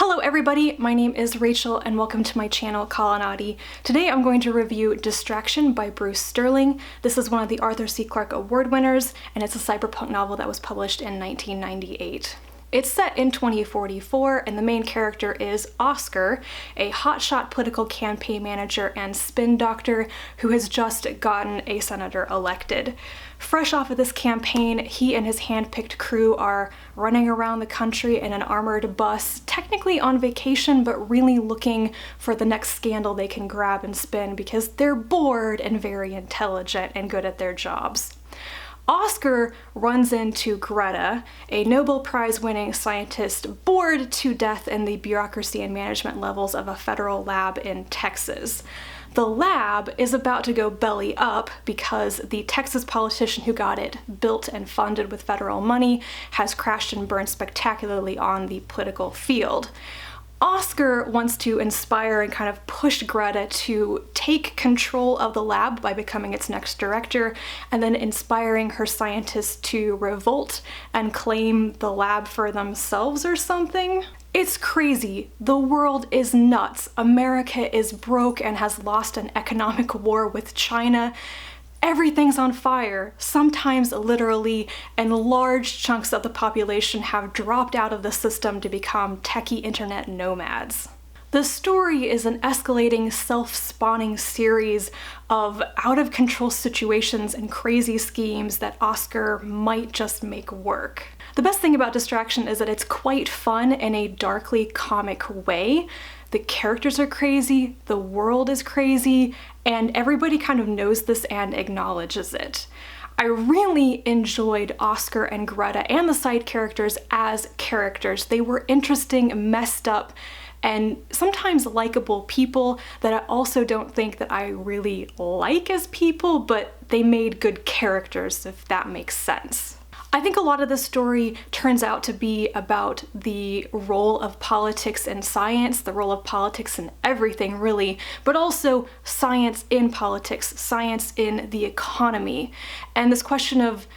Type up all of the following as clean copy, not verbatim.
Hello everybody, my name is Rachel and welcome to my channel Kalanati. Today I'm going to review Distraction by Bruce Sterling. This is one of the Arthur C. Clarke Award winners and it's a cyberpunk novel that was published in 1998. It's set in 2044 and the main character is Oscar, a hotshot political campaign manager and spin doctor who has just gotten a senator elected. Fresh off of this campaign, he and his hand-picked crew are running around the country in an armored bus, technically on vacation, but really looking for the next scandal they can grab and spin because they're bored and very intelligent and good at their jobs. Oscar runs into Greta, a Nobel Prize-winning scientist bored to death in the bureaucracy and management levels of a federal lab in Texas. The lab is about to go belly up because the Texas politician who got it built and funded with federal money has crashed and burned spectacularly on the political field. Oscar wants to inspire and kind of push Greta to take control of the lab by becoming its next director, and then inspiring her scientists to revolt and claim the lab for themselves or something. It's crazy. The world is nuts. America is broke and has lost an economic war with China. Everything's on fire, sometimes literally, and large chunks of the population have dropped out of the system to become techie internet nomads. The story is an escalating, self-spawning series of out-of-control situations and crazy schemes that Oscar might just make work. The best thing about Distraction is that it's quite fun in a darkly comic way. The characters are crazy, the world is crazy, and everybody kind of knows this and acknowledges it. I really enjoyed Oscar and Greta and the side characters as characters. They were interesting, messed up, and sometimes likable people that I also don't think that I really like as people, but they made good characters, if that makes sense. I think a lot of the story turns out to be about the role of politics in science, the role of politics in everything really, but also science in politics, science in the economy, and this question of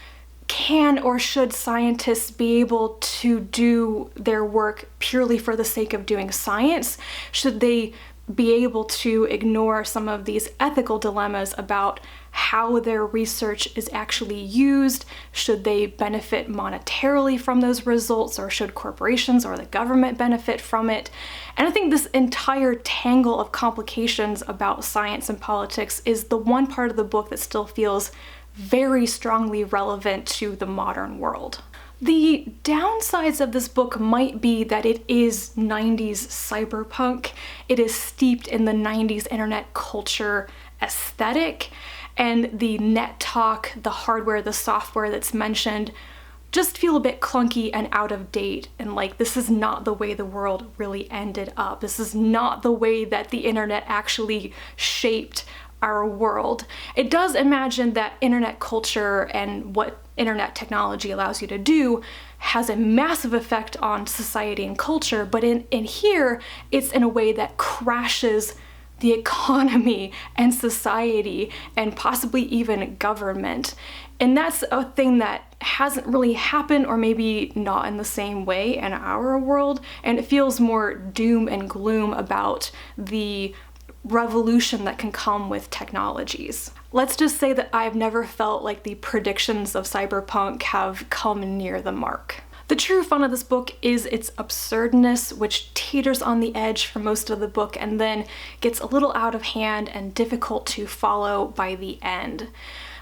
can or should scientists be able to do their work purely for the sake of doing science? Should they be able to ignore some of these ethical dilemmas about how their research is actually used? Should they benefit monetarily from those results, or should corporations or the government benefit from it? And I think this entire tangle of complications about science and politics is the one part of the book that still feels very strongly relevant to the modern world. The downsides of this book might be that it is 90s cyberpunk. It is steeped in the 90s internet culture aesthetic, and the net talk, the hardware, the software that's mentioned just feel a bit clunky and out of date, and like this is not the way the world really ended up. This is not the way that the internet actually shaped our world. It does imagine that internet culture and what internet technology allows you to do has a massive effect on society and culture, but in here, it's in a way that crashes the economy and society and possibly even government. And that's a thing that hasn't really happened, or maybe not in the same way in our world, and it feels more doom and gloom about the revolution that can come with technologies. Let's just say that I've never felt like the predictions of cyberpunk have come near the mark. The true fun of this book is its absurdness, which teeters on the edge for most of the book and then gets a little out of hand and difficult to follow by the end.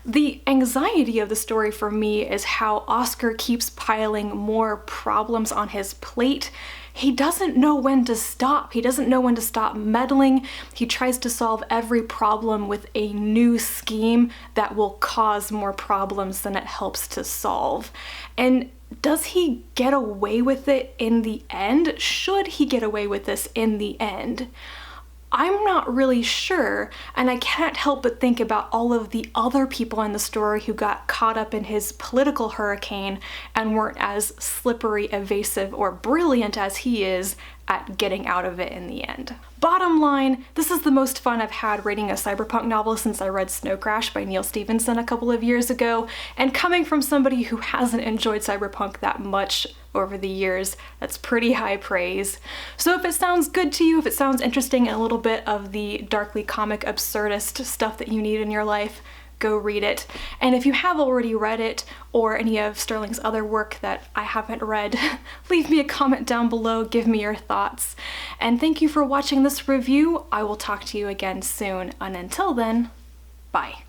The anxiety of the story for me is how Oscar keeps piling more problems on his plate. He doesn't know when to stop. He doesn't know when to stop meddling. He tries to solve every problem with a new scheme that will cause more problems than it helps to solve. And does he get away with it in the end? Should he get away with this in the end? I'm not really sure, and I can't help but think about all of the other people in the story who got caught up in his political hurricane and weren't as slippery, evasive, or brilliant as he is at getting out of it in the end. Bottom line, this is the most fun I've had reading a cyberpunk novel since I read Snow Crash by Neil Stephenson a couple of years ago, and coming from somebody who hasn't enjoyed cyberpunk that much over the years, that's pretty high praise. So if it sounds good to you, if it sounds interesting and a little bit of the darkly comic absurdist stuff that you need in your life, go read it. And if you have already read it, or any of Sterling's other work that I haven't read, leave me a comment down below, give me your thoughts. And thank you for watching this review. I will talk to you again soon, and until then, bye.